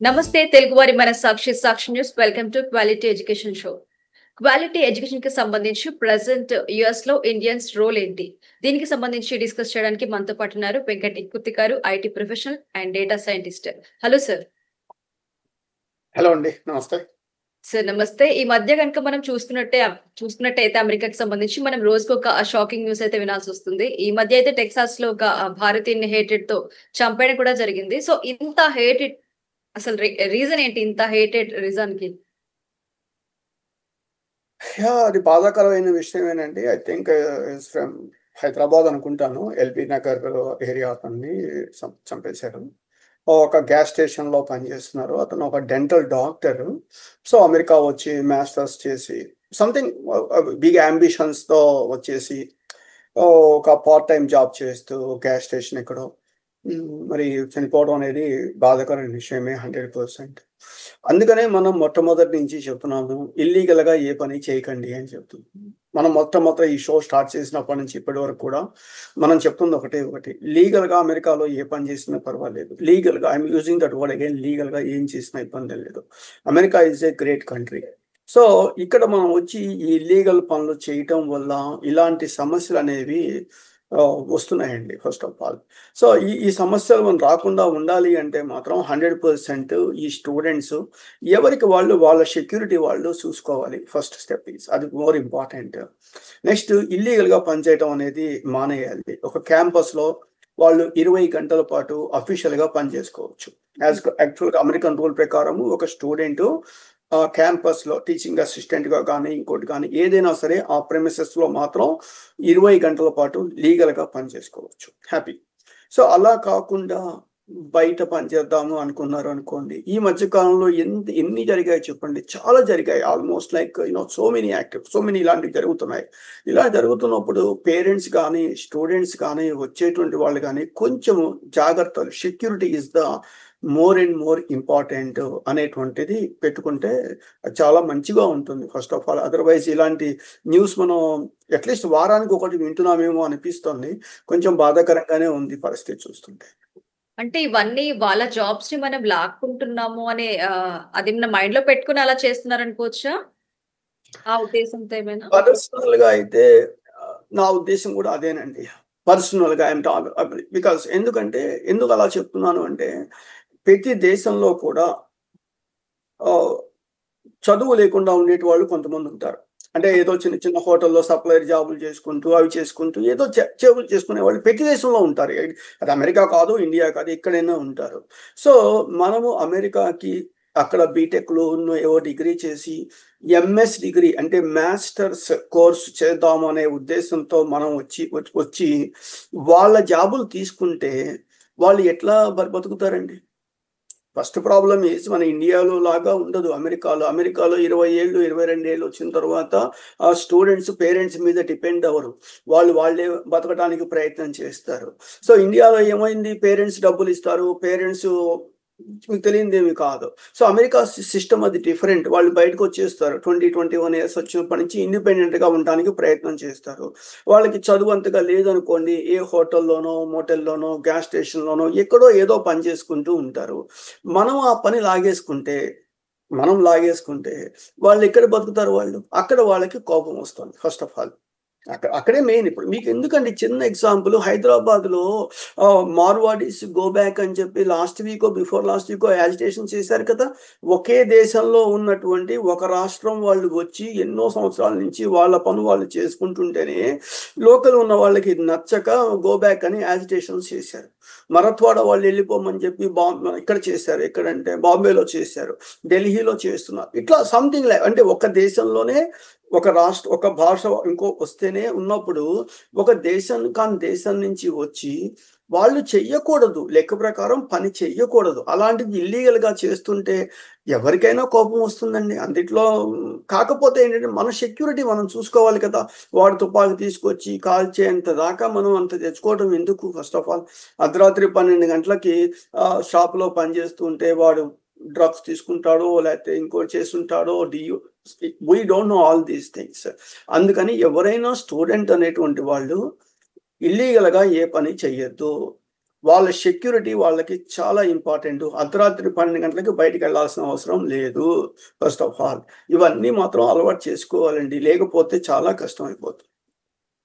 నమస్తే తెలుగువారి మన Sakshi news. Welcome to quality education show. Quality education కి సంబంధించి ప్రెసెంట్ యుఎస్ లో ఇండియన్స్ రోల్ ఏంటి, దీనికి సంబంధించి డిస్కస్ చేయడానికి మనతో పాటు ఉన్నారు వెంకట్ ఇక్కుతి గారు, IT professional and data scientist. Hello sir. Hello అండి, నమస్తే సార్. నమస్తే. ఈ మధ్య కనుక మనం చూసుకున్నట్టయితే అమెరికాకి సంబంధించి మనం రోజుకు ఒక షాకింగ్ న్యూస్ అయితే వినాల్సి వస్తుంది. ఈ మధ్య అయితే టెక్సాస్ లో ఒక భారతీయుని హేటెడ్ తో చంపేయడం కూడా జరిగింది. సో ఇంత హేటెడ్ అసలు రీజన్ ఏంటి, ఇంత హేటెడ్ రీజన్ కి? అది బాధాకరమైన విషయమేనండి. I think is from Hyderabad అనుకుంటాను. ఎల్బీ నగర్ ఏరియా అతన్ని చంపేశారు. ఒక గ్యాస్ స్టేషన్ లో పనిచేస్తున్నారు. అతను ఒక డెంటల్ డాక్టర్. సో అమెరికా వచ్చి మాస్టర్స్ చేసి సంథింగ్ బిగ్ అంబిషన్స్ తో వచ్చేసి ఒక పార్ట్ టైం జాబ్ చేస్తూ గ్యాస్ స్టేషన్ ఎక్కడో మరి చనిపోవడం అనేది బాధాకరమైన విషయమే 100%. అందుకనే మనం మొట్టమొదటి నుంచి చెప్తున్నాము, ఇల్లీగల్ గా ఏ పని చేయకండి అని చెప్తున్నాం. మనం మొట్టమొదటి ఈ షో స్టార్ట్ చేసినప్పటి నుంచి ఇప్పటి వరకు కూడా మనం చెప్తుంది ఒకటి, లీగల్ గా అమెరికాలో ఏ పని చేసినా పర్వాలేదు. లీగల్ గా, I'm using that word again, legal గా ఏం చేసినా ఇబ్బంది లేదు. America is a great country. So ఇక్కడ మనం వచ్చి ఈ ఇల్లీగల్ పనులు చేయటం వల్ల ఇలాంటి సమస్యలు అనేవి వస్తున్నాయండి. ఫస్ట్ ఆఫ్ ఆల్, సో ఈ సమస్యలు మనం రాకుండా ఉండాలి అంటే మాత్రం 100% ఈ స్టూడెంట్స్ ఎవరికి వాళ్ళు వాళ్ళ సెక్యూరిటీ వాళ్ళు చూసుకోవాలి. ఫస్ట్ స్టెప్ ఈజ్ అది మోర్ ఇంపార్టెంట్. నెక్స్ట్, ఇల్లీగల్గా పనిచేయడం అనేది మానేయాలి. ఒక క్యాంపస్లో వాళ్ళు 20 గంటల పాటు అఫీషియల్గా పనిచేసుకోవచ్చు. యాక్చువల్గా అమెరికన్ రూల్ ప్రకారం ఒక స్టూడెంట్ క్యాంపస్ లో టీచింగ్ అసిస్టెంట్ గా కానీ ఇంకోటి కానీ ఏదైనా సరే ఆ ప్రెమిసెస్ లో మాత్రం 20 గంటల పాటు లీగల్ గా పనిచేసుకోవచ్చు. హ్యాపీ. సో అలా కాకుండా బయట పనిచేద్దాము అనుకున్నారు అనుకోండి, ఈ మధ్య కాలంలో ఎన్ని జరిగాయి చెప్పండి? చాలా జరిగాయి. ఆల్మోస్ట్ లైక్ సో మెనీ ఇలాంటివి జరుగుతున్నాయి. ఇలా జరుగుతున్నప్పుడు పేరెంట్స్ కానీ స్టూడెంట్స్ కానీ వచ్చేటువంటి వాళ్ళు కానీ కొంచెము జాగ్రత్తలు, security is the more and more important అనేటువంటిది పెట్టుకుంటే చాలా మంచిగా ఉంటుంది. ఫస్ట్ ఆఫ్ ఆల్, అదర్వైజ్ ఇలాంటి న్యూస్ మనం అట్లీస్ట్ వారానికి ఒకటి వింటున్నామేమో అనిపిస్తుంది. కొంచెం బాధాకరంగానే ఉంది పరిస్థితి చూస్తుంటే. అంటే ఇవన్నీ వాళ్ళ జాబ్స్ ని మనం లాక్కుంటున్నాము అనే అది మన మైండ్ లో పెట్టుకుని అలా చేస్తున్నారు అనుకోవచ్చా? ఆ ఉద్దేశంతో ఏమైనా? పర్సనల్ గా అయితే నా ఉద్దేశం కూడా అదేనండి. పర్సనల్ గా బికాస్ ఎందుకు అలా చెప్తున్నాను అంటే, ప్రతి దేశంలో కూడా చదువు లేకుండా ఉండేటి వాళ్ళు కొంతమంది ఉంటారు. అంటే ఏదో చిన్న చిన్న హోటల్లో సప్లైర్ జాబులు చేసుకుంటూ అవి చేసుకుంటూ ఏదో చెవులు చేసుకునే వాళ్ళు ప్రతి దేశంలో ఉంటారు. అది అమెరికా కాదు, ఇండియా కాదు, ఎక్కడైనా ఉంటారు. సో మనము అమెరికాకి అక్కడ బీటెక్లో ఏవో డిగ్రీ చేసి ఎంఎస్ డిగ్రీ అంటే మాస్టర్స్ కోర్స్ చేద్దాము అనే ఉద్దేశంతో మనం వచ్చి వాళ్ళ జాబులు తీసుకుంటే వాళ్ళు ఎట్లా బతుకుతారండి? ఫస్ట్ ప్రాబ్లం ఈజ్, మన ఇండియాలో లాగా ఉండదు. అమెరికాలో 20 ఏళ్ళు 22 ఏళ్ళు వచ్చిన తర్వాత ఆ స్టూడెంట్స్ పేరెంట్స్ మీద డిపెండ్ అవ్వరు. వాళ్ళే బతకడానికి ప్రయత్నం చేస్తారు. సో ఇండియాలో ఏమైంది, పేరెంట్స్ డబ్బులు ఇస్తారు, పేరెంట్స్ మీకు తెలియదేమి కాదు. సో అమెరికా సిస్టమ్ అది డిఫరెంట్. వాళ్ళు బయటకు వచ్చేస్తారు 20-21 ఇయర్స్ వచ్చినప్పటి నుంచి ఇండిపెండెంట్ గా ఉండడానికి ప్రయత్నం చేస్తారు. వాళ్ళకి చదువు అంతగా లేదనుకోండి, ఏ హోటల్లోనో మోటల్లోనో గ్యాస్ స్టేషన్లోనో ఎక్కడో ఏదో పని చేసుకుంటూ ఉంటారు. మనం ఆ పని లాగేసుకుంటే వాళ్ళు ఎక్కడ బతుకుతారు? అక్కడ వాళ్ళకి కోపం వస్తుంది. ఫస్ట్ ఆఫ్ ఆల్ అక్కడే మెయిన్. ఇప్పుడు మీకు ఎందుకండి, చిన్న ఎగ్జాంపుల్, హైదరాబాద్ లో మార్వాడీస్ గో బ్యాక్ అని చెప్పి last Vicco before last Vicco agitation చేశారు కదా. ఒకే దేశంలో ఉన్నటువంటి ఒక రాష్ట్రం వాళ్ళు వచ్చి ఎన్నో సంవత్సరాల నుంచి వాళ్ళ పను వాళ్ళు చేసుకుంటుంటేనే లోకల్ ఉన్న వాళ్ళకి నచ్చక గో బ్యాక్ అని యాజిటేషన్స్ చేశారు. మరత్వాడ వాళ్ళు వెళ్ళిపోమని చెప్పి ఇక్కడ చేశారు. ఎక్కడంటే బాంబేలో చేశారు, ఢిల్లీలో చేస్తున్నారు. ఇట్లా సంథింగ్ అంటే ఒక దేశంలోనే ఒక రాష్ట్ర ఒక భాష ఇంకో వస్తేనే ఉన్నప్పుడు ఒక దేశం నుంచి వచ్చి వాళ్ళు చెయ్యకూడదు, లెక్క ప్రకారం పని చెయ్యకూడదు. అలాంటిది ఇల్లీగల్ గా చేస్తుంటే ఎవరికైనా కోపం వస్తుందండి. అందుట్లో కాకపోతే ఏంటంటే మన సెక్యూరిటీ మనం చూసుకోవాలి కదా. వాడు తుపాకి తీసుకొచ్చి కాల్చేంత దాకా మనం అంత తెచ్చుకోవడం ఎందుకు? ఫస్ట్ ఆఫ్ ఆల్, అర్ధరాత్రి 12 గంటలకి షాప్లో పనిచేస్తుంటే వాడు డ్రగ్స్ తీసుకుంటాడో లేకపోతే ఇంకోటి చేస్తుంటాడో, we don't know all these things. అందుకని ఎవరైనా స్టూడెంట్ అనేటువంటి వాళ్ళు ఇల్లీగల్ గా ఏ పని చెయ్యొద్దు. వాళ్ళ సెక్యూరిటీ వాళ్ళకి చాలా ఇంపార్టెంట్. అర్ధరాత్రి 12 గంటలకి బయటికి వెళ్ళాల్సిన అవసరం లేదు. ఫస్ట్ ఆఫ్ ఆల్ ఇవన్నీ మాత్రం అలవాటు చేసుకోవాలండి. లేకపోతే చాలా కష్టం అయిపోతుంది.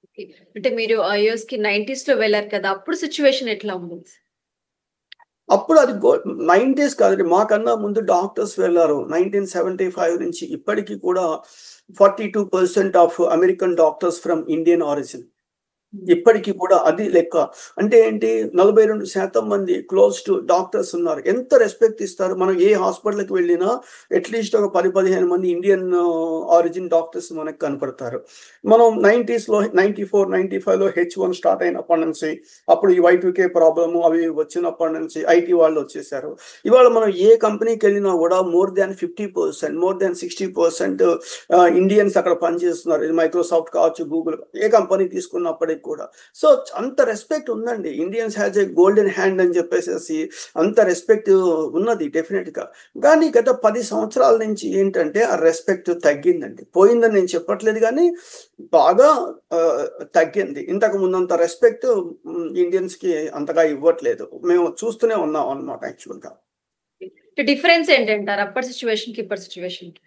ఓకే. అంటే మీరు యూఎస్‌కి 90స్‌లో వెళ్లారు కదా! అప్పుడు సిట్యుయేషన్ ఎట్లా ఉంది? అప్పుడు అది 90s కాదండి. మాకన్నా ముందు డాక్టర్స్ వెళ్లారు. 1975 నుంచి ఇప్పటికి కూడా 42% of American doctors from Indian origin. ఇప్పటికి కూడా అది లెక్క. అంటే ఏంటి 42% మంది క్లోజ్ టు డాక్టర్స్ ఉన్నారు. ఎంత రెస్పెక్ట్ ఇస్తారు. మనం ఏ హాస్పిటల్‌కి వెళ్ళినా అట్‌లీస్ట్ ఒక 10, 15 మంది ఇండియన్ ఆరిజిన్ డాక్టర్స్ మనకు కనపడతారు. మనం 90స్‌లో 94, 95లో H1 స్టార్ట్ అయినప్పటి నుంచి అప్పుడు ఈ Y2K ప్రాబ్లమ్ అవి వచ్చినప్పటి నుంచి ఐటీ వాళ్ళు వచ్చేసారు. ఇవాళ మనం ఏ కంపెనీకెళ్ళినా కూడా more than 50%, more than 60% Indians అక్కడ పనిచేస్తున్నారు. ఇది మైక్రోసాఫ్ట్ కావచ్చు, గూగుల్ ఏ కంపెనీ తీసుకున్నప్పటికి కూడా. సో అంత రెస్పెక్ట్ ఉందండి. Indians has a golden hand అని చెప్పేసేసి అంత రెస్పెక్ట్ ఉన్నది డెఫినెట్‌గా. కానీ గత 10 సంవత్సరాల నుంచి ఏంటంటే ఆ రెస్పెక్ట్ తగ్గిందండి. పోయిందని నేను చెప్పట్లేదు గానీ బాగా తగ్గింది. ఇంతకు ముందంత రెస్పెక్ట్ ఇండియన్స్‌కి అంతగా ఇవ్వట్లేదు. మేము చూస్తూనే ఉన్నాం అన్నమాట యాక్చువల్‌గా. డిఫరెన్స్ ఏంటంటారు? అప్పటి సిట్యుయేషన్‌కి, ఇప్పటి సిట్యుయేషన్‌కి?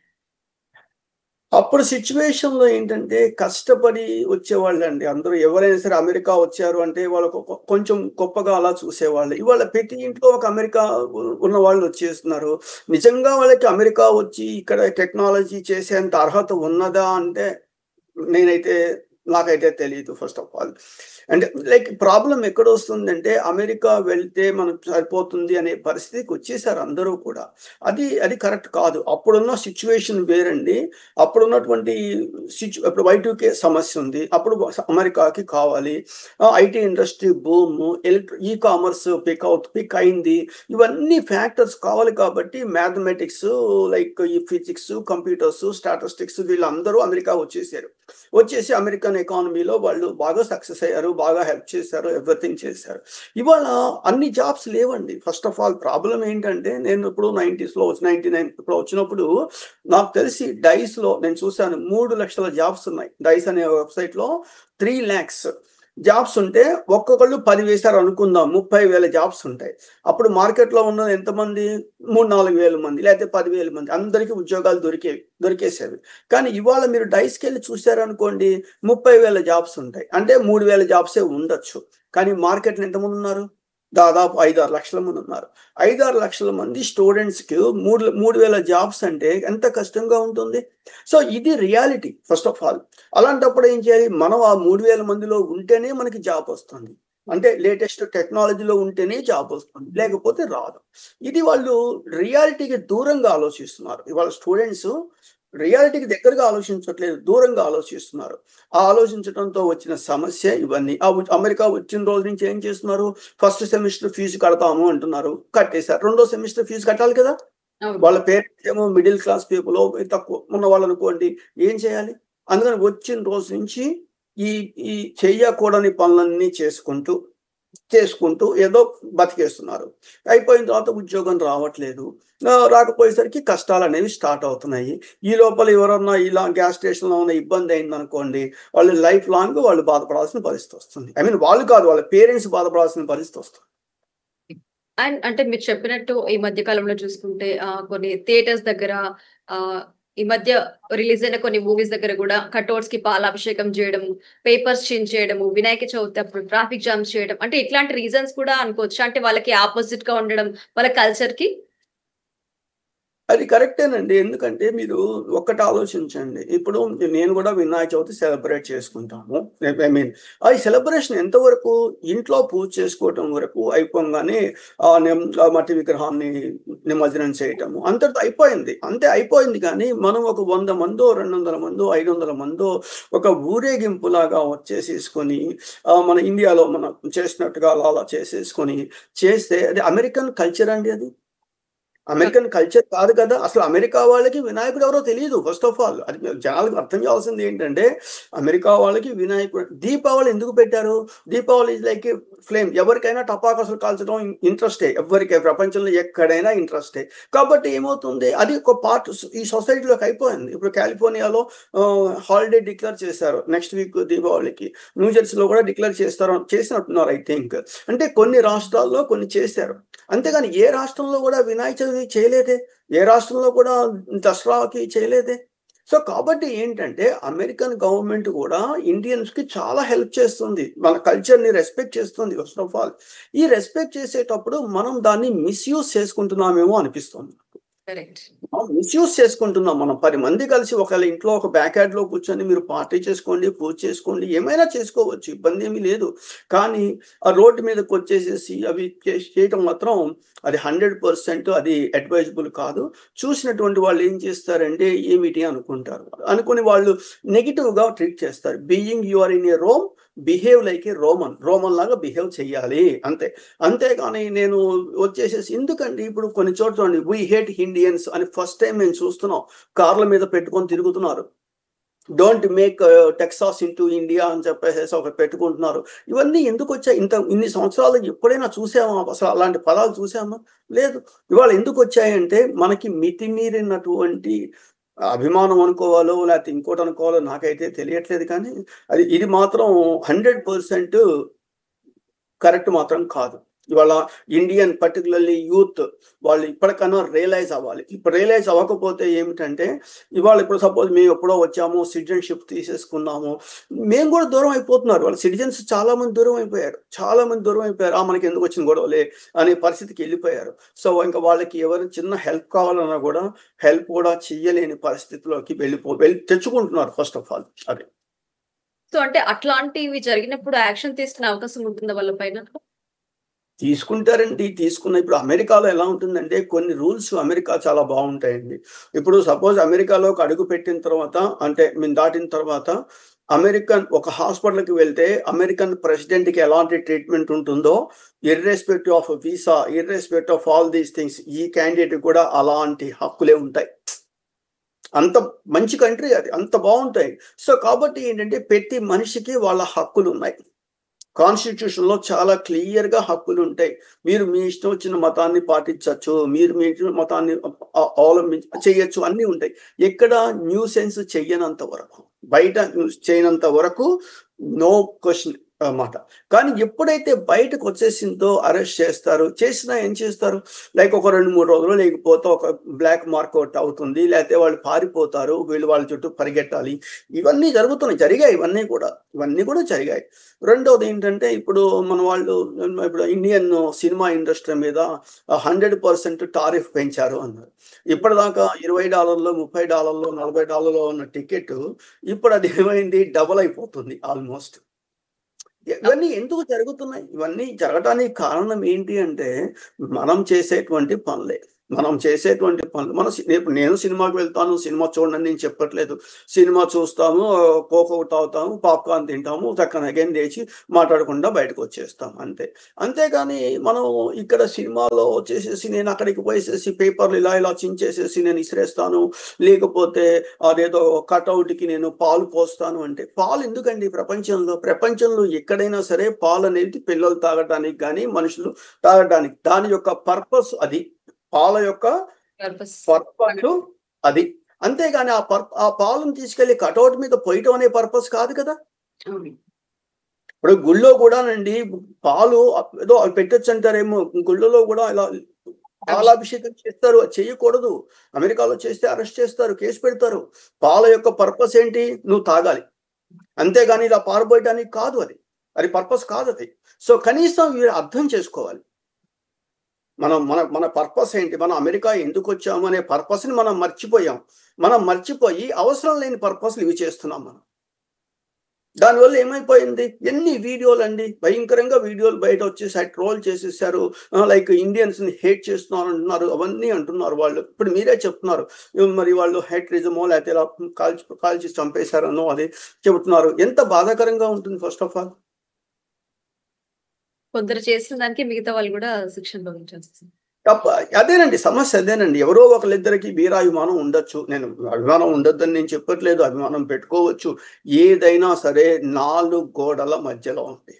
అప్పుడు సిట్యుయేషన్‌లో ఏంటంటే కష్టపడి వచ్చేవాళ్ళండి. అందరూ ఎవరైనా సరే అమెరికా వచ్చారు అంటే వాళ్ళకు కొంచెం గొప్పగా అలా చూసేవాళ్ళు. ఇవాళ ప్రతి ఇంట్లో ఒక అమెరికా ఉన్నవాళ్ళు వచ్చేస్తున్నారు. నిజంగా వాళ్ళకి అమెరికా వచ్చి ఇక్కడ టెక్నాలజీ చేసేంత అర్హత ఉన్నదా అంటే నాకైతే తెలీదు ఫస్ట్ ఆఫ్ ఆల్. అంటే లైక్ ప్రాబ్లమ్ ఎక్కడొస్తుందంటే అమెరికా వెళ్తే మనకు సరిపోతుంది అనే పరిస్థితికి వచ్చేసారు అందరూ కూడా. అది కరెక్ట్ కాదు. అప్పుడున్న సిట్యుయేషన్ వేరండి. అప్పుడున్నటువంటి ఇప్పుడు Y2K సమస్య ఉంది. అప్పుడు అమెరికాకి కావాలి. IT industry boom, e commerce peak అయింది. ఇవన్నీ ఫ్యాక్టర్స్ కావాలి కాబట్టి మ్యాథమెటిక్స్ లైక్ ఈ ఫిజిక్స్, కంప్యూటర్స్, స్టాటిస్టిక్స్ వీళ్ళందరూ అమెరికా వచ్చేసారు. వచ్చేసి అమెరికన్ ఎకానమీలో వాళ్ళు బాగా సక్సెస్ అయ్యారు. బాగా హెల్ప్ చేశారు. ఎవ్రీథింగ్ చేశారు. ఇవాళ అన్ని జాబ్స్ లేవండి. ఫస్ట్ ఆఫ్ ఆల్ ప్రాబ్లమ్ ఏంటంటే నేను ఇప్పుడు 90స్‌లో 99 ఇప్పుడు వచ్చినప్పుడు నాకు తెలిసి డైస్‌లో నేను చూసాను 3 లక్షల జాబ్స్ ఉన్నాయి. డైస్ అనే వెబ్‌సైట్‌లో 3 లాక్స్ జాబ్స్ ఉంటే ఒక్కొక్కళ్ళు 10 వేశారు అనుకుందాం. 30,000 జాబ్స్ ఉంటాయి. అప్పుడు మార్కెట్‌లో ఉన్నది ఎంతమంది? 3, 4 వేల మంది లేకపోతే 10,000 మంది. అందరికీ ఉద్యోగాలు దొరికేసేవి. కానీ ఇవాళ మీరు డైస్‌కెళ్ళి చూసారనుకోండి 30,000 జాబ్స్ ఉంటాయి. అంటే 3,000 జాబ్సే ఉండొచ్చు. కానీ మార్కెట్‌లో ఎంతమంది ఉన్నారు? దాదాపు 5, 6 లక్షల మంది ఉన్నారు. 5, 6 లక్షల మంది స్టూడెంట్స్‌కి 3,000 జాబ్స్ అంటే ఎంత కష్టంగా ఉంటుంది. సో ఇది రియాలిటీ ఫస్ట్ ఆఫ్ ఆల్. అలాంటప్పుడు ఏం చేయాలి? మనం ఆ 3,000 మందిలో ఉంటేనే మనకి జాబ్ వస్తుంది. అంటే లేటెస్ట్ టెక్నాలజీలో ఉంటేనే జాబ్ వస్తుంది. లేకపోతే రాదు. ఇది వాళ్ళు రియాలిటీకి దూరంగా ఆలోచిస్తున్నారు. ఇవాళ స్టూడెంట్స్ రియాలిటీకి దగ్గరగా ఆలోచించట్లేదు. దూరంగా ఆలోచిస్తున్నారు. ఆ ఆలోచించడంతో వచ్చిన సమస్య ఇవన్నీ. అమెరికా వచ్చిన రోజు నుంచి ఏం చేస్తున్నారు? ఫస్ట్ సెమిస్టర్ ఫీజు కడతాము అంటున్నారు. కట్టేసారు. రెండో సెమిస్టర్ ఫీజు కట్టాలి కదా! అవును. వాళ్ళ పేరెంట్స్ ఏమో మిడిల్ క్లాస్ పీపుల్ తక్కువ ఉన్నవాళ్ళనుకోండి. ఏం చేయాలి? అందుకని వచ్చిన రోజు నుంచి ఈ ఈ చెయ్యకూడని పనులన్నీ చేసుకుంటూ ఏదో బతికేస్తున్నారు. అయిపోయిన తర్వాత ఉద్యోగం రావట్లేదు. రాకపోయేసరికి కష్టాలనేవి స్టార్ట్ అవుతున్నాయి. ఈ లోపల ఎవరన్నా ఇలా గ్యాస్ స్టేషన్‌లో ఏమన్నా ఇబ్బంది అయిందనుకోండి, వాళ్ళు లైఫ్ లాంగ్ వాళ్ళు బాధపడాల్సిన పరిస్థితి వస్తుంది. ఐ మీన్ వాళ్ళు కాదు వాళ్ళ పేరెంట్స్ బాధపడాల్సిన పరిస్థితి వస్తుంది. అండ్ అంటే మీరు చెప్పినట్టు ఈ మధ్య కాలంలో చూసుకుంటే కొన్ని థియేటర్స్ దగ్గర ఆహ్, ఈ మధ్య రిలీజ్ అయిన కొన్ని మూవీస్ దగ్గర గూడా కటౌట్స్‌కి పాలాభిషేకం జేయడము, పేపర్స్ చించేయడము, వినాయక చవితి అప్పుడు ట్రాఫిక్ జామ్స్ చేయడం. అంటే ఇట్లాంటి రీజన్స్ కూడా అనుకోవచ్చా? అంటే వాళ్ళకి అపోజిట్‌గా ఉండడం వాళ్ళ కల్చర్‌కి? అది కరెక్టేనండి. ఎందుకంటే మీరు ఒక్కటి ఆలోచించండి. ఇప్పుడు నేను గూడా వినాయక చవితి సెలబ్రేట్ చేసుకుంటాము. ఐ మీన్ ఆ సెలబ్రేషన్ ఎంతవరకు ఇంట్లో పూజ చేసుకోవటం వరకు అయిపోంగానే మట్టి విగ్రహాన్ని నిమజ్జనం చేయటము. అంతటితో అయిపోయింది. అంతే అయిపోయింది కానీ మనం ఒక 100 మందో, 200 మందో, 500 మందో ఒక ఊరేగింపులాగా వచ్చేసేసుకొని మన ఇండియాలో మనం చేసినట్టుగా అలా చేసేసుకొని చేస్తే అది అమెరికన్ కల్చర్ అండి అది. అమెరికన్ కల్చర్ కాదు కదా. అసలు అమెరికా వాళ్ళకి వినాయకుడు ఎవరో తెలియదు. ఫస్ట్ ఆఫ్ ఆల్ అది జనాలకు అర్థం చేయాల్సింది ఏంటంటే, అమెరికా వాళ్ళకి వినాయకుడు దీపావళి ఎందుకు పెట్టారు? Deepavali is like flame. ఎవరికైనా టపాకాసులు కాల్చడం ఇంట్రెస్టే, ఎవరికి ప్రపంచంలో ఎక్కడైనా ఇంట్రెస్టే. కాబట్టి ఏమవుతుంది, అది ఒక పార్ట్ ఈ సొసైటీలోకి అయిపోయింది. ఇప్పుడు కాలిఫోర్నియాలో హాలిడే డిక్లేర్ చేశారు నెక్స్ట్ వీక్ దీపావళికి. న్యూజెర్సీలో కూడా డిక్లేర్ చేసినట్టున్నారు ఐ థింక్. అంటే కొన్ని రాష్ట్రాల్లో కొన్ని చేశారు. అంతేగాని ఏ రాష్ట్రంలో కూడా వినాయక చవితి చేయలేదే, ఏ రాష్ట్రంలో కూడా దసరాకి చేయలేదే. సో కాబట్టి ఏంటంటే, అమెరికన్ గవర్నమెంట్ కూడా ఇండియన్స్కి చాలా హెల్ప్ చేస్తుంది, మన కల్చర్ని రెస్పెక్ట్ చేస్తుంది. ఫస్ట్ ఆఫ్ ఆల్ ఈ రెస్పెక్ట్ చేసేటప్పుడు మనం దాన్ని మిస్యూజ్ చేసుకుంటున్నామేమో అనిపిస్తుంది. కరెక్ట్. మిస్యూజ్ చేసుకుంటున్నాం. మనం 10 మంది కలిసి ఒకళ్ళ ఇంట్లో ఒక బ్యాక్ యార్డ్లో కూర్చొని మీరు పార్టీ చేసుకోండి, పూజ చేసుకోండి, ఏమైనా చేసుకోవచ్చు, ఇబ్బంది ఏమీ లేదు. కానీ ఆ రోడ్డు మీదకి వచ్చేసేసి అవి చేయటం మాత్రం అది 100% అది అడ్వైజబుల్ కాదు. చూసినటువంటి వాళ్ళు ఏం చేస్తారంటే ఏమిటి అనుకుంటారు, అనుకుని వాళ్ళు నెగిటివ్గా ట్రీట్ చేస్తారు. Being you are in a Rome, behave like a Roman లాగా బిహేవ్ చెయ్యాలి అంతే. అంతేగాని నేను వచ్చేసేసి ఎందుకండి, ఇప్పుడు కొన్ని చోట్ల చూడండి, వీ హేట్ ఇండియన్స్ అని ఫస్ట్ టైం మేము చూస్తున్నాం, కార్ల మీద పెట్టుకొని తిరుగుతున్నారు. Don't make Texas into India అని చెప్పేసి ఒకటి పెట్టుకుంటున్నారు. ఇవన్నీ ఎందుకు వచ్చాయి? ఇన్ని సంవత్సరాలు ఎప్పుడైనా చూసామా? అసలు అలాంటి పదాలు చూసామా? లేదు. ఇవాళ ఎందుకు వచ్చాయంటే, మనకి మితిమీరినటువంటి అభిమానం అనుకోవాలో లేకపోతే ఇంకోటి అనుకోవాలో నాకైతే తెలియట్లేదు. కానీ ఇది మాత్రం 100% కరెక్ట్ మాత్రం కాదు. ఇవాళ ఇండియన్ పర్టికులర్లీ యూత్ వాళ్ళు ఇప్పటికన్నా రియలైజ్ అవ్వాలి. ఇప్పుడు రియలైజ్ అవ్వకపోతే ఏమిటంటే, ఇప్పుడు సపోజ్ మేము ఎప్పుడో వచ్చాము, సిటిజన్షిప్ తీసేసుకున్నాము, మేము కూడా దూరం అయిపోతున్నారు. వాళ్ళ సిటిజన్స్ చాలా మంది దూరం అయిపోయారు. మనకి ఎందుకు వచ్చిన గొడవలే అనే పరిస్థితికి వెళ్ళిపోయారు. సో ఇంకా వాళ్ళకి ఎవరు చిన్న హెల్ప్ కావాలన్నా కూడా హెల్ప్ కూడా చెయ్యలేని పరిస్థితిలోకి వెళ్ళి తెచ్చుకుంటున్నారు ఫస్ట్ ఆఫ్ ఆల్. అది సో అంటే అట్లాంటివి జరిగినప్పుడు యాక్షన్ తీసుకునే అవకాశం ఉంటుందా వాళ్ళ పైన? తీసుకుంటారండి. ఇప్పుడు అమెరికాలో ఎలా ఉంటుందంటే, కొన్ని రూల్స్ అమెరికా చాలా బాగుంటాయండి. ఇప్పుడు సపోజ్ అమెరికాలోకి అడుగు పెట్టిన తర్వాత, అంటే మేము దాటిన తర్వాత, ఒక హాస్పిటల్కి వెళ్తే అమెరికన్ ప్రెసిడెంట్కి ఎలాంటి ట్రీట్మెంట్ ఉంటుందో, irrespective of visa, irrespective of all these things, ఈ క్యాండిడేట్ కూడా అలాంటి హక్కులే ఉంటాయి. అంత మంచి కంట్రీ అది, అంత బాగుంటాయి. సో కాబట్టి ఏంటంటే, ప్రతి మనిషికి వాళ్ళ హక్కులు ఉన్నాయి. కాన్స్టిట్యూషన్లో చాలా క్లియర్గా హక్కులు ఉంటాయి. మీరు మీ ఇష్టం వచ్చిన మతాన్ని పాటించవచ్చు, మీరు మీ ఇష్టం మతాన్ని చేయొచ్చు, అన్నీ ఉంటాయి. ఎక్కడ న్యూసెన్స్ చెయ్యనంత వరకు, బయట చేయనంత వరకు నో క్వశ్చన్ అన్నమాట. కానీ ఎప్పుడైతే బయటకు వచ్చేసిందో అరెస్ట్ చేస్తారు. చేసినా ఏం చేస్తారు, లైక్ ఒక 2-3 రోజులు లేకపోతే ఒక బ్లాక్ మార్కౌట్ అవుతుంది, లేకపోతే వాళ్ళు పారిపోతారు, వాళ్ళ చుట్టూ పరిగెట్టాలి. ఇవన్నీ జరిగాయి. ఇవన్నీ కూడా జరిగాయి. రెండోది ఏంటంటే, ఇప్పుడు ఇండియన్ సినిమా ఇండస్ట్రీ మీద 100% టారిఫ్ పెంచారు అన్నారు. ఇప్పటిదాకా $20, $30, $40 ఉన్న టికెట్ ఇప్పుడు అది ఏమైంది, డబుల్ అయిపోతుంది ఆల్మోస్ట్. ఇవన్నీ ఎందుకు జరుగుతున్నాయి? ఇవన్నీ జరగడానికి కారణం ఏంటి అంటే, మనం చేసేటువంటి పనులే. నేను సినిమాకి వెళ్తాను, సినిమా చూడండి నేను చెప్పట్లేదు. సినిమా చూస్తాము, కోక్ అవుట్ అవుతాము, పాప్కార్న్ తింటాము, చక్కన అగైన్ లేచి మాట్లాడకుండా బయటకు వచ్చేస్తాం అంతే. అంతేగాని మనం ఇక్కడ సినిమాలో వచ్చేసేసి నేను అక్కడికి పోయేసేసి పేపర్లు ఇలా చించేసేసి నేను ఇసిరేస్తాను, లేకపోతే అదేదో కట్అవుట్కి నేను పాలు పోస్తాను అంటే, పాలు ఎందుకండి? ప్రపంచంలో ఎక్కడైనా సరే పాలు అనేది పిల్లలు తాగడానికి కానీ మనుషులు తాగడానికి, దాని యొక్క పర్పస్ అది, పాల యొక్క పర్పస్ అది. అంతేగాని ఆ పాలను తీసుకెళ్లి కటౌట్ మీద పోయటం అనే పర్పస్ కాదు కదా. ఇప్పుడు గుళ్ళో కూడానండి పాలు ఏదో పెట్టొచ్చు అంటారేమో, గుళ్ళలో కూడా ఇలా పాలాభిషేకం చేస్తారు, చేయకూడదు. అమెరికాలో చేస్తే అరెస్ట్ చేస్తారు, కేసు పెడతారు. పాల యొక్క పర్పస్ ఏంటి? నువ్వు తాగాలి, అంతేగాని ఇలా పారబోయటానికి కాదు. అది పర్పస్ కాదు అది. సో కనీసం మీరు అర్థం చేసుకోవాలి, మన పర్పస్ ఏంటి, మనం అమెరికా ఎందుకు వచ్చాము అనే పర్పస్ని మనం మర్చిపోయి అవసరం లేని పర్పస్లు ఇవి చేస్తున్నాం మనం. దానివల్ల ఏమైపోయింది, ఎన్ని వీడియోలు అండి, భయంకరంగా వీడియోలు బయట వచ్చేసి ట్రోల్ చేసేసారు. లైక్ ఇండియన్స్ని హేట్ చేస్తున్నారు అంటున్నారు, అవన్నీ అంటున్నారు వాళ్ళు. ఇప్పుడు మీరే చెప్తున్నారు, మరి వాళ్ళు హేట్రిజమో లేకపోతే ఇలా కాల్చి చంపేశారనో అది చెబుతున్నారు. ఎంత బాధాకరంగా ఉంటుంది ఫస్ట్ ఆఫ్ ఆల్. కొందరు చేసిన దానికి మిగతా వాళ్ళు కూడా శిక్ష అనుభవించాల్సి వస్తుంది. తప్ప అదేనండి సమస్య అదేనండి. ఎవరో ఒకళ్ళిద్దరికి వీరాభిమానం ఉండొచ్చు. నేను అభిమానం ఉండొద్దని నేను చెప్పట్లేదు. అభిమానం పెట్టుకోవచ్చు. ఏదైనా సరే 4 గోడల మధ్యలో ఉంది.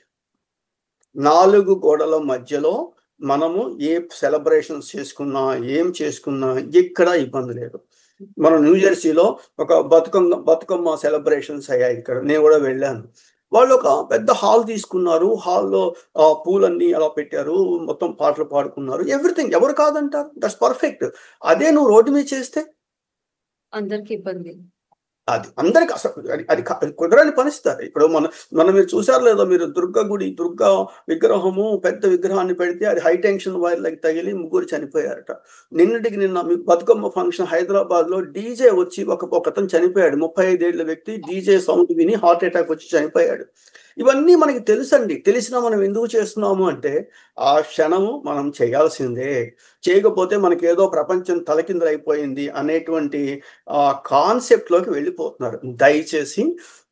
4 గోడల మధ్యలో మనము ఏ సెలబ్రేషన్స్ చేసుకున్నా, ఏం చేసుకున్నా ఎక్కడ ఇబ్బంది లేదు. మనం న్యూ జెర్సీలో ఒక బతుకమ్మ సెలబ్రేషన్స్ అయ్యాయి ఇక్కడ. నేను కూడా వెళ్ళాను. వాళ్ళు ఒక పెద్ద హాల్ తీసుకున్నారు. హాల్‌లో పూలన్నీ అలా పెట్టారు. మొత్తం పాటలు పాడుకున్నారు. ఎవ్రీథింగ్ ఎవరు కాదంటారు? That's perfect. అదే నువ్వు రోడ్డు మీద చేస్తే అందరికి ఇబ్బంది. అది అందరికి అసలు అది కుదరని పరిస్థితి. ఇప్పుడు మనం మీరు చూసారో లేదో, మీరు దుర్గా విగ్రహము పెద్ద విగ్రహాన్ని పెడితే అది హై టెన్షన్ వైర్లకి తగిలి ముగ్గురు చనిపోయారట. నిన్నటికి నిన్న మీ బతుకమ్మ ఫంక్షన్ హైదరాబాద్‌లో డీజే వచ్చి ఒకతను చనిపోయాడు. 35 ఏళ్ల వ్యక్తి డీజే సౌండ్ విని హార్ట్ అటాక్ వచ్చి చనిపోయాడు. ఇవన్నీ మనకి తెలుసండి. తెలిసినా మనం ఎందుకు చేస్తున్నాము అంటే ఆ క్షణము మనం చేయాల్సిందే. చేయకపోతే మనకేదో ప్రపంచం తలకిందులైపోయింది అనేటువంటి కాన్సెప్ట్‌లోకి వెళ్ళిపోతున్నారు. దయచేసి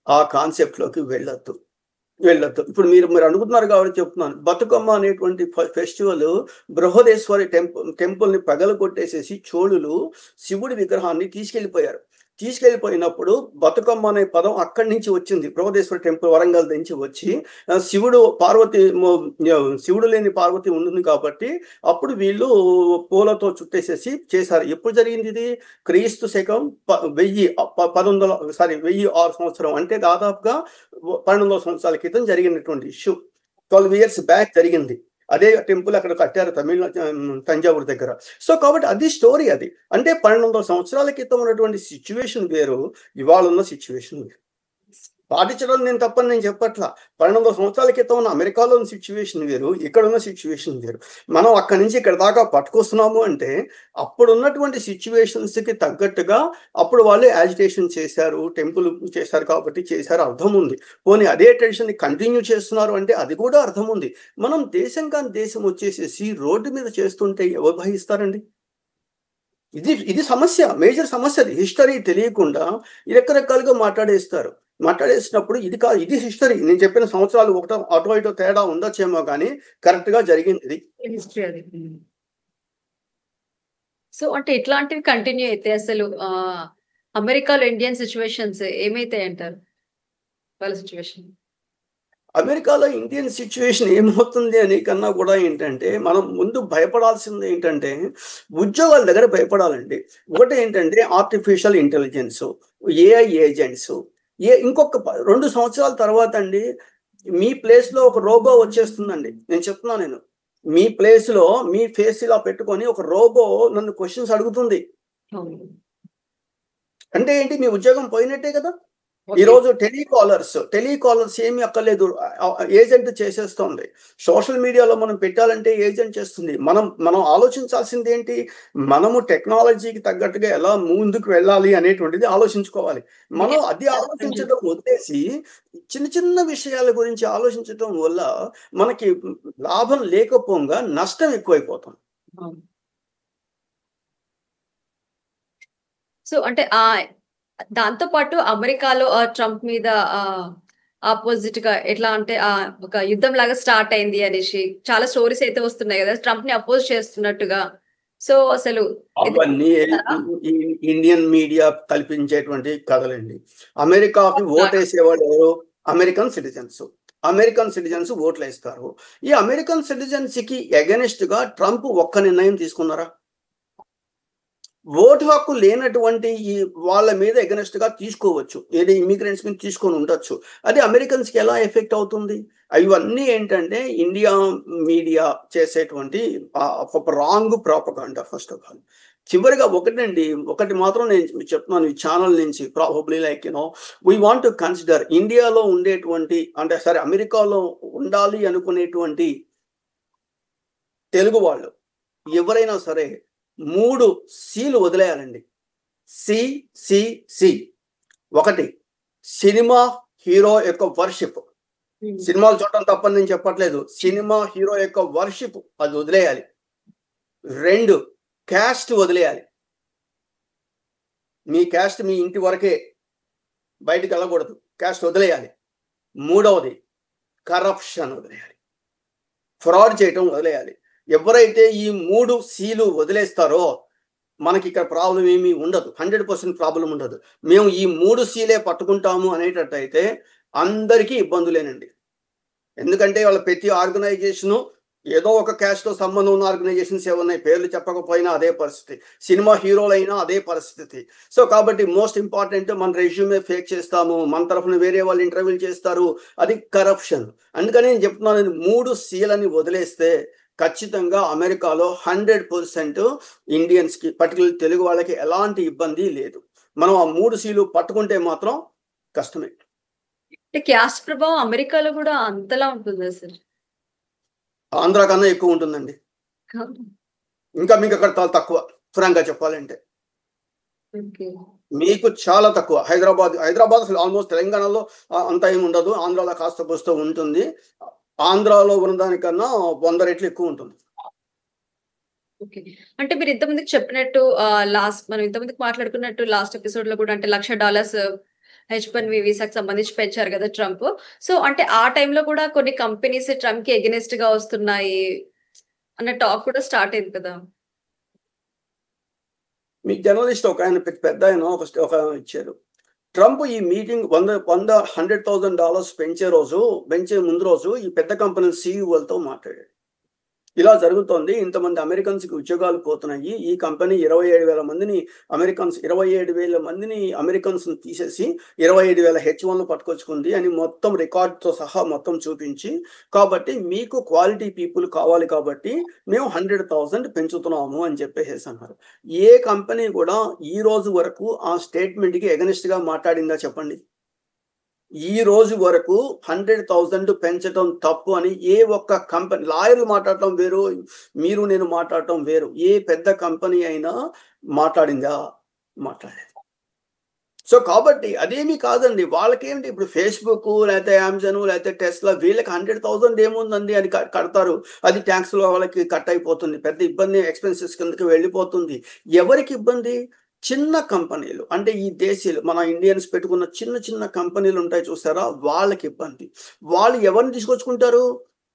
ఆ కాన్సెప్ట్‌లోకి వెళ్ళొద్దు. ఇప్పుడు మీరు అడుగుతున్నారు కాబట్టి చెప్తున్నాను. బతుకమ్మ అనేటువంటి ఫెస్టివల్ బృహదేశ్వరి టెంపుల్‌ని పగలగొట్టేసేసి చోళులు శివుడి విగ్రహాన్ని తీసుకెళ్ళిపోయారు. తీసుకెళ్ళిపోయినప్పుడు బతుకమ్మ అనే పదం అక్కడి నుంచి వచ్చింది. బృహదేశ్వర టెంపుల్ వరంగల్ నుంచి వచ్చి శివుడు లేని పార్వతి ఉంటుంది కాబట్టి అప్పుడు వీళ్ళు పూలతో చుట్టేసేసి చేశారు. ఎప్పుడు జరిగింది ఇది? క్రీస్తు శకం 1006 సంవత్సరం, అంటే దాదాపుగా 1200 సంవత్సరాల క్రితం జరిగినటువంటి ఇష్యూ. 12 ఇయర్స్ బ్యాక్ జరిగింది. అదే టెంపుల్ అక్కడ కట్టారు తంజావూరు దగ్గర. సో కాబట్టి అది స్టోరీ అది. అంటే 1200 సంవత్సరాల క్రితం ఉన్నటువంటి సిచ్యువేషన్ వేరు, ఇవాళ ఉన్న సిచ్యువేషన్ వేరు. పాటించడం నేను తప్పని నేను చెప్పట్లా. 1200 సంవత్సరాల క్రితం ఉన్న అమెరికాలో ఉన్న సిచ్యువేషన్ వేరు, ఇక్కడ ఉన్న సిచ్యువేషన్ వేరు. మనం అక్కడి నుంచి ఇక్కడ దాకా పట్టుకొస్తున్నాము అంటే అప్పుడున్నటువంటి సిచ్యువేషన్స్‌కి తగ్గట్టుగా అప్పుడు వాళ్ళు యాజిటేషన్ చేశారు, టెంపుల్ చేశారు కాబట్టి చేశారు, అర్థం ఉంది. పోనీ అదే ట్రెడిషన్‌ని కంటిన్యూ చేస్తున్నారు అంటే అది కూడా అర్థం ఉంది. మనం దేశం కాని దేశం వచ్చేసేసి రోడ్డు మీద చేస్తుంటే ఎవరు భరిస్తారండి? ఇది సమస్య, మేజర్ సమస్య అది. హిస్టరీ తెలియకుండా రకరకాలుగా మాట్లాడేసినప్పుడు ఇది కాదు, ఇది హిస్టరీ. నేను చెప్పిన సంవత్సరాలు ఒకటో అటో ఇటో తేడా ఉండొచ్చేమో కానీ కరెక్ట్‌గా జరిగింది ఇది. హిస్టరీ అది. సో అంటే ఇట్లాంటివి కంటిన్యూ అయితే అసలు అమెరికాలో ఇండియన్ సిట్యుయేషన్స్ ఏమైతాయి అంటారు? వాళ్ళ సిట్యుయేషన్. అమెరికాలో ఇండియన్ సిచ్యువేషన్ ఏమవుతుంది అని కన్నా కూడా ఏంటంటే మనం ముందు భయపడాల్సింది ఏంటంటే ఉద్యోగాల దగ్గర భయపడాలండి. ఒకటి ఏంటంటే ఆర్టిఫిషియల్ ఇంటెలిజెన్స్, ఏఐ ఏజెంట్స్. ఇంకొక 2 సంవత్సరాల తర్వాత అండి మీ ప్లేస్‌లో ఒక రోబో వచ్చేస్తుందండి. నేను మీ ప్లేస్‌లో మీ ఫేస్ ఇలా పెట్టుకొని ఒక రోబో నన్ను క్వెషన్స్ అడుగుతుంది. అవును. అంటే ఏంటి? మీ ఉద్యోగం పోయినట్టే కదా! ఓకే. ఈరోజు టెలికాలర్స్ ఏమీ అక్కర్లేదు. ఏజెంట్ చేసేస్తోంది. సోషల్ మీడియాలో మనం పెట్టాలంటే ఏజెంట్ చేస్తుంది. మనం ఆలోచించాల్సింది ఏంటి? మనము టెక్నాలజీకి తగ్గట్టుగా ఎలా ముందుకు వెళ్ళాలి అనేటువంటిది ఆలోచించుకోవాలి. మనం అది ఆలోచించడం వదిలేసి చిన్న చిన్న విషయాల గురించి ఆలోచించటం వల్ల మనకి లాభం లేకపోగా నష్టం ఎక్కువైపోతుంది. అవును. సో అంటే దాంతో పాటు అమెరికాలో ట్రంప్ మీద అపోజిట్‌గా ఎట్లా అంటే ఒక యుద్ధం లాగా స్టార్ట్ అయింది అనేసి చాలా స్టోరీస్ అయితే వస్తున్నాయి గదా! ట్రంప్‌ని అపోజ్ చేస్తున్నట్టుగా. సో అసలు ఇది అవన్నీ ఇండియన్ మీడియా కల్పించేటువంటి కథలండి. అమెరికాకి ఓటేసేవాళ్ళు ఎవరు? అమెరికన్ సిటిజన్స్ ఓట్లేస్తారు. ఈ అమెరికన్ సిటిజన్స్‌కి ఎగనెస్ట్‌గా ట్రంప్ ఒక్క నిర్ణయం తీసుకున్నారా? ఓటు హక్కు లేనటువంటి ఈ వాళ్ళ మీద ఎగనెస్ట్‌గా తీసుకోవచ్చు. ఏది ఇమ్మిగ్రెంట్స్ మీద తీసుకొని ఉండొచ్చు. అది అమెరికన్స్‌కి ఎలా ఎఫెక్ట్ అవుతుంది? ఇవన్నీ ఏంటంటే ఇండియా మీడియా చేసేటువంటి ఒక wrong propaganda first of all. చివరిగా ఒకటి మాత్రం నేను చెప్తున్నాను ఈ ఛానల్ నుంచి, probably like we want to consider ఇండియాలో ఉండేటువంటి, అంటే సరే అమెరికాలో ఉండాలి అనుకునేటువంటి తెలుగు ఎవరైనా సరే 3 సీలు వదిలేయాలండి. సి. 1 సినిమా హీరో యొక్క వర్షిప్. సినిమాలు చూడటం తప్పని నేను చెప్పట్లేదు. సినిమా హీరో యొక్క వర్షిప్ అది వదిలేయాలి. 2 క్యాస్ట్ వదిలేయాలి. మీ క్యాస్ట్ మీ ఇంటి వరకే, బయటికి వెళ్ళకూడదు. క్యాస్ట్ వదిలేయాలి. 3వది కరప్షన్ వదిలేయాలి. ఫ్రాడ్ చేయటం వదిలేయాలి. ఎవరైతే ఈ 3 సీలు వదిలేస్తారో మనకి ఇక్కడ ప్రాబ్లం ఏమీ ఉండదు, 100% ప్రాబ్లం ఉండదు. మేము ఈ 3 సీలే పట్టుకుంటాము అనేటట్టయితే అందరికీ ఇబ్బందులేనండి. ఎందుకంటే వాళ్ళ ప్రతి ఆర్గనైజేషను ఏదో ఒక క్యాస్ట్తో సంబంధం ఉన్న ఆర్గనైజేషన్స్ ఏమున్నాయి, పేర్లు చెప్పకపోయినా అదే పరిస్థితి, సినిమా హీరోలైనా అదే పరిస్థితి. సో కాబట్టి మోస్ట్ ఇంపార్టెంట్ మన రెజ్యూమే ఫేక్ చేస్తాము, మన తరఫున వేరే వాళ్ళు ఇంటర్వ్యూలు చేస్తారు, అది కరప్షన్. అందుకని నేను చెప్తున్నాను, 3 సీలని వదిలేస్తే ఖచ్చితంగా అమెరికాలో 100% ఇండియన్స్కి, పర్టికులర్ తెలుగు వాళ్ళకి ఎలాంటి ఇబ్బంది లేదు. మనం ఆ 3 సీలు పట్టుకుంటే మాత్రం కష్టమే. క్యాస్ట్ ప్రభావం అమెరికాలో కూడా అంతలా ఉంటుందా సార్? ఆంధ్ర కన్నా ఎక్కువ ఉంటుందండి. ఇంకా మీకు అక్కడ చాలా తక్కువ, ఫ్రాంక్గా చెప్పాలంటే మీకు చాలా తక్కువ. హైదరాబాద్ అసలు ఆల్మోస్ట్ తెలంగాణలో అంత ఏమి ఉండదు, ఆంధ్రాలో కాస్త కోస్త ఉంటుంది. ఆంధ్రాలో ఉన్నదానికన్నా 100 రెట్లు ఎక్కువ ఉంటుంది. ఓకే. అంటే మీరు ఇంతమందికి చెప్పినట్టు మనం ఇంతమందికి మాట్లాడుకున్నట్టు లాస్ట్ ఎపిసోడ్ లో కూడా అంటే $1,00,000 H-1B వీసాకి సంబంధించి పెంచారు కదా ట్రంప్. సో అంటే ఆ టైంలో కూడా కొన్ని కంపెనీస్ ట్రంప్ కి ఎగెనిస్ట్ గా వస్తున్నాయి అన్న టాక్ కూడా స్టార్ట్ అయింది కదా. మీకు జర్నలిస్ట్ ఒక ఆయన పెద్ద ఆయన ఒక ఇచ్చారు, ట్రంప్ ఈ మీటింగ్ $100,000 పెంచే ముందు రోజు ఈ పెద్ద కంపెనీ సీఈఓలతో మాట్లాడాడు. ఇలా జరుగుతోంది, ఇంతమంది అమెరికన్స్కి ఉద్యోగాలు పోతున్నాయి, ఈ కంపెనీ 27,000 మందిని అమెరికన్స్ని తీసేసి 25,000 H-1 పట్టుకొచ్చుకుంది అని మొత్తం రికార్డ్తో సహా మొత్తం చూపించి, కాబట్టి మీకు క్వాలిటీ పీపుల్ కావాలి కాబట్టి మేము 100,000 పెంచుతున్నాము అని చెప్పేసి అన్నారు. ఏ కంపెనీ కూడా ఈ రోజు వరకు ఆ స్టేట్మెంట్కి ఎగనిస్ట్గా మాట్లాడిందా చెప్పండి? ఈ రోజు వరకు 100,000 పెంచడం తప్పు అని ఏ ఒక్క కంపెనీ, లాయర్లు మాట్లాడటం వేరు, మీరు నేను మాట్లాడటం వేరు, ఏ పెద్ద కంపెనీ అయినా మాట్లాడిందా? మాట్లాడలేదు. సో కాబట్టి అదేమీ కాదండి, వాళ్ళకేంటి ఇప్పుడు ఫేస్బుక్ లేకపోతే అమెజాన్ లేకపోతే టెస్లా వీళ్ళకి 100,000 ఏముందండి అని కడతారు, అది ట్యాక్స్లో వాళ్ళకి కట్ అయిపోతుంది, పెద్ద ఇబ్బంది, ఎక్స్పెన్సెస్ కిందకి వెళ్ళిపోతుంది. ఎవరికి ఇబ్బంది? చిన్న కంపెనీలు, అంటే ఈ దేశీయులు, మన ఇండియన్స్ పెట్టుకున్న చిన్న కంపెనీలు ఉంటాయి చూసారా, వాళ్ళకి ఇబ్బంది. వాళ్ళు ఎవరిని తీసుకొచ్చుకుంటారు?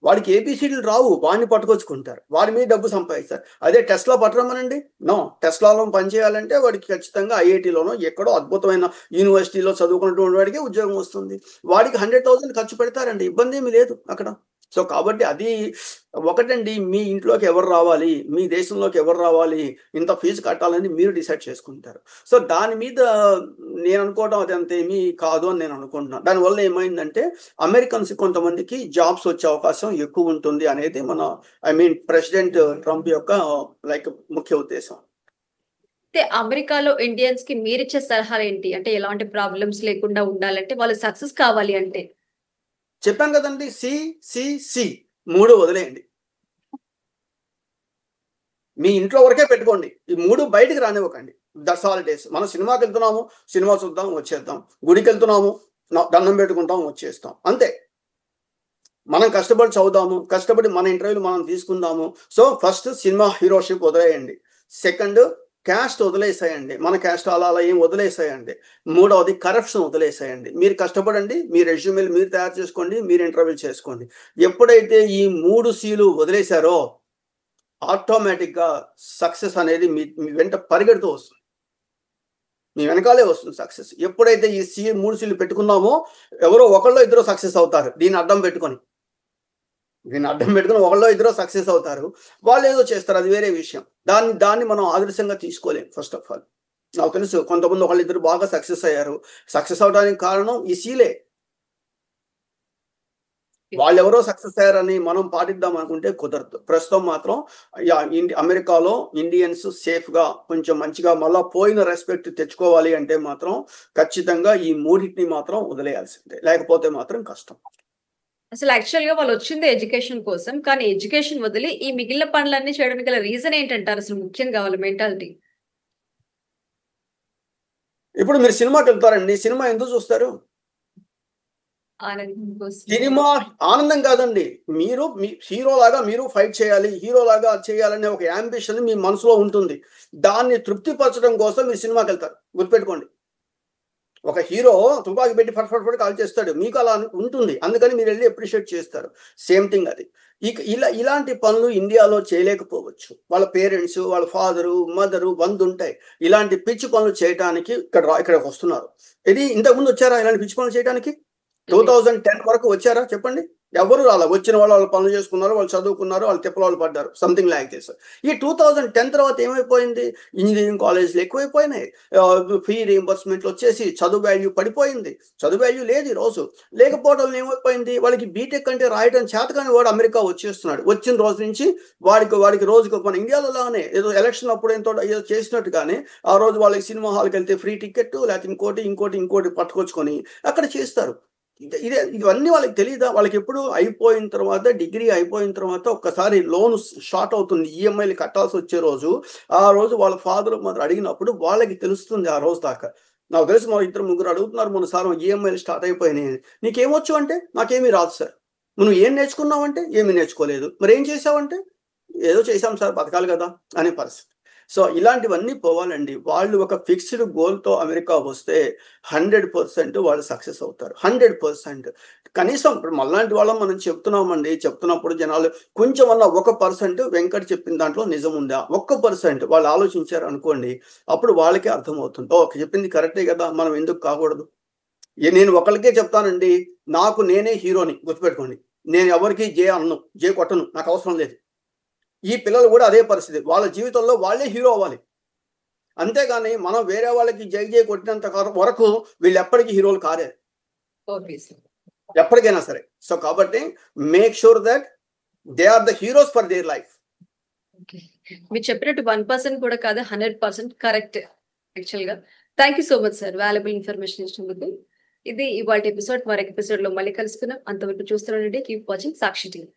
వాడికి ఏబిసిడీలు రావు, వాడిని పట్టుకొచ్చుకుంటారు, వాడి మీద డబ్బు సంపాదిస్తారు. అదే టెస్లా పట్టరమ్మనండి, నో, టెస్లాలో పనిచేయాలంటే వాడికి ఖచ్చితంగా ఐఐటీలోనో ఎక్కడో అద్భుతమైన యూనివర్సిటీలో చదువుకున్నటువంటి వాడికి ఉద్యోగం వస్తుంది. వాడికి 100,000 ఖర్చు పెడతారండి, ఇబ్బంది ఏమీ లేదు అక్కడ. సో కాబట్టి అది ఒకటండి, మీ ఇంట్లోకి ఎవరు రావాలి, మీ దేశంలోకి ఎవరు రావాలి, ఇంత ఫీజు కట్టాలని మీరు డిసైడ్ చేసుకుంటారు. సో దాని మీద నేను అనుకోవడం అది అంతేమీ కాదు అని నేను అనుకుంటున్నాను. దానివల్ల ఏమైందంటే అమెరికన్స్ కొంతమందికి జాబ్స్ వచ్చే అవకాశం ఎక్కువ ఉంటుంది అనేది ప్రెసిడెంట్ ట్రంప్ యొక్క ముఖ్య ఉద్దేశం. అయితే అమెరికాలో ఇండియన్స్ కి మీరిచ్చే సలహాలు ఏంటి? అంటే ఎలాంటి ప్రాబ్లమ్స్ లేకుండా ఉండాలంటే, వాళ్ళు సక్సెస్ కావాలి అంటే? చెప్పాను కదండి, సి 3 వదిలేయండి, మీ ఇంట్లో వరకే పెట్టుకోండి, ఈ 3 బయటికి రానివ్వకండి. That's all it is. మనం సినిమాకి వెళ్తున్నాము, సినిమా చూద్దాం వచ్చేద్దాం, గుడికి వెళ్తున్నాము, దండం పెట్టుకుంటాం వచ్చేస్తాం, అంతే. మనం కష్టపడి చదువుదాము, కష్టపడి మన ఇంటర్వ్యూలు మనం తీసుకుందాము. సో ఫస్ట్ సినిమా హీరోషిప్ వదిలేయండి, సెకండ్ క్యాస్ట్ వదిలేసేయండి, మన క్యాస్ట్ అలా ఏం వదిలేసేయండి, మూడవది కరప్షన్ వదిలేసేయండి. మీరు కష్టపడండి, మీ రెజ్యూమేలు మీరు తయారు చేసుకోండి, మీరు ఇంటర్వ్యూలు చేసుకోండి. ఎప్పుడైతే ఈ 3 సీలు వదిలేశారో ఆటోమేటిక్గా సక్సెస్ అనేది మీ వెంట పరిగెడుతూ వస్తుంది, మీ వెనకాలే వస్తుంది సక్సెస్. ఎప్పుడైతే ఈ 3 సీలు పెట్టుకున్నామో ఎవరో ఒకళ్ళో ఇద్దరు సక్సెస్ అవుతారు, దీన్ని అడ్డం పెట్టుకొని ఒకళ్ళో ఇద్దరు సక్సెస్ అవుతారు, వాళ్ళు ఏదో చేస్తారు, అది వేరే విషయం. దాన్ని మనం ఆదర్శంగా తీసుకోలేం. ఫస్ట్ ఆఫ్ ఆల్ నాకు తెలుసు కొంతమంది ఒకళ్ళిద్దరు బాగా సక్సెస్ అయ్యారు, సక్సెస్ అవడానికి కారణం ఈ సీలే. వాళ్ళు ఎవరో సక్సెస్ అయ్యారని మనం పాటిద్దాం అనుకుంటే కుదరదు. ప్రస్తుతం మాత్రం అమెరికాలో ఇండియన్స్ సేఫ్గా కొంచెం మంచిగా మళ్ళీ పోయిన రెస్పెక్ట్ తెచ్చుకోవాలి అంటే మాత్రం ఖచ్చితంగా ఈ 3ని మాత్రం వదిలేయాల్సిందే, లేకపోతే మాత్రం కష్టం. అసలు యాక్చువల్‌గా వాళ్ళొచ్చిందే ఎడ్యుకేషన్ కోసం. కానీ ఎడ్యుకేషన్ వదిలి ఈ మిగిలిన పనులన్నీ చేయడానికి గల రీజన్ ఏంటంటారు అసలు ముఖ్యంగా వాళ్ళ మెంటాలిటీ? ఇప్పుడు మీరు సినిమాకెళ్తారండి, సినిమా ఎందుకు చూస్తారు? ఆనందం కోసం. సినిమా ఆనందం కాదండి, మీరు మీ హీరోలాగా మీరు ఫైట్ చేయాలి, హీరోలాగా చేయాలనే ఒక యాంబిషన్ మీ మనసులో ఉంటుంది. దాన్ని తృప్తిపరచడం కోసం మీరు సినిమాకెళ్తారు, గుర్తుపెట్టుకోండి. ఒక హీరో తుపాకీ పెట్టి ఫట్ కాల్ చేస్తాడు, మీకు అలా ఉంటుంది, అందుకని మీరు వెళ్ళి అప్రిషియేట్ చేస్తారు. సేమ్ థింగ్ అది. ఇలాంటి పనులు ఇండియాలో చేయలేకపోవచ్చు. వాళ్ళ పేరెంట్స్, వాళ్ళ ఫాదరు, మదరు, ఉంటాయి. ఇలాంటి పిచ్చి పనులు చేయడానికి ఇక్కడికి వస్తున్నారు. ఇది ఇంతకుముందు వచ్చారా ఇలాంటి పిచ్చి పనులు చేయడానికి? 2010 వరకు వచ్చారా చెప్పండి? ఎవరు రాలా. వచ్చిన వాళ్ళు పనులు చేసుకున్నారు, వాళ్ళు చదువుకున్నారు, వాళ్ళు తిప్పలు పడ్డారు, సంథింగ్ లైక్ దిస్. ఈ 2010 తర్వాత ఏమైపోయింది? ఇంజనీరింగ్ కాలేజీలు ఎక్కువైపోయినాయి, ఫీ రీఎంబర్స్మెంట్లు వచ్చేసి చదువు వాల్యూ పడిపోయింది. చదువు వాల్యూ లేదు ఈ రోజు. లేకపోవడం ఏమైపోయింది, వాళ్ళకి బీటెక్ అంటే రాయడం చేతకాని వాడు అమెరికా వచ్చేస్తున్నాడు. వచ్చిన రోజు నుంచి వాడికి రోజుకు, మన ఇండియాలోనే ఏదో ఎలక్షన్ అప్పుడు ఏదో చేసినట్టుగానే ఆ రోజు వాళ్ళకి సినిమా హాల్కి వెళ్తే ఫ్రీ టికెట్, లేకపోతే ఇంకోటి పట్టుకొచ్చుకొని అక్కడ చేస్తారు. ఇవన్నీ వాళ్ళకి తెలియదా? వాళ్ళకి ఎప్పుడు అయిపోయిన తర్వాత, డిగ్రీ అయిపోయిన తర్వాత ఒక్కసారి లోన్ షార్ట్ అవుతుంది, ఈఎంఐలు కట్టాల్సి వచ్చే రోజు, ఆ రోజు వాళ్ళ ఫాదర్ మదర్ అడిగినప్పుడు వాళ్ళకి తెలుస్తుంది. ఆ రోజు దాకా నాకు తెలుసు, మా 2-3 అడుగుతున్నారు మొన్న సార్ ఈఎంఐలు స్టార్ట్ అయిపోయినాయి, నీకేమొచ్చు అంటే నాకేమీ రాదు సార్. నువ్వు ఏం నేర్చుకున్నావు అంటే ఏమీ నేర్చుకోలేదు. మరి ఏం చేసావంటే ఏదో చేశాం సార్, బతకాలి కదా అనే పరిస్థితి. సో ఇలాంటివన్నీ పోవాలండి. వాళ్ళు ఒక ఫిక్స్డ్ గోల్తో అమెరికా వస్తే 100% వాళ్ళు సక్సెస్ అవుతారు. 100%. కనీసం ఇప్పుడు మళ్ళాంటి వాళ్ళం మనం చెప్తున్నామండి, చెప్తున్నప్పుడు జనాలు కొంచెం అన్న 1% వెంకట్ చెప్పిన దాంట్లో నిజం ఉందా, 1% వాళ్ళు ఆలోచించారు అనుకోండి, అప్పుడు వాళ్ళకే అర్థమవుతుంది, ఓ చెప్పింది కరెక్టే కదా, మనం ఎందుకు కాకూడదు. నేను ఒకరికే చెప్తానండి, నాకు నేనే హీరోని గుర్తుపెట్టుకోండి. నేను ఎవరికి జే కొట్టను, నాకు అవసరం లేదు. ఈ పిల్లలు కూడా అదే పరిస్థితి. వాళ్ళ జీవితంలో వాళ్ళే హీరో అవ్వాలి. అంతేగాని మనం వేరే వాళ్ళకి జై కొట్టినంత వరకు వీళ్ళు ఎప్పటికీ హీరోలు కారే, ఎప్పటికైనా సరే. సో కాబట్టి make sure that they are the heroes for their life. మీరు చెప్పినట్టు 1% కూడా కాదు, 100% కరెక్ట్ యాక్చువల్ గా. Thank you so much sir, valuable information ఇచ్చినందుకు. ఇది ఇవాళ ఎపిసోడ్. మరొక ఎపిసోడ్ లో మళ్ళీ కలుసుకుందాం. అంతవరకు చూస్తూనే కీప్ వాచింగ్ సాక్షి టీవీ.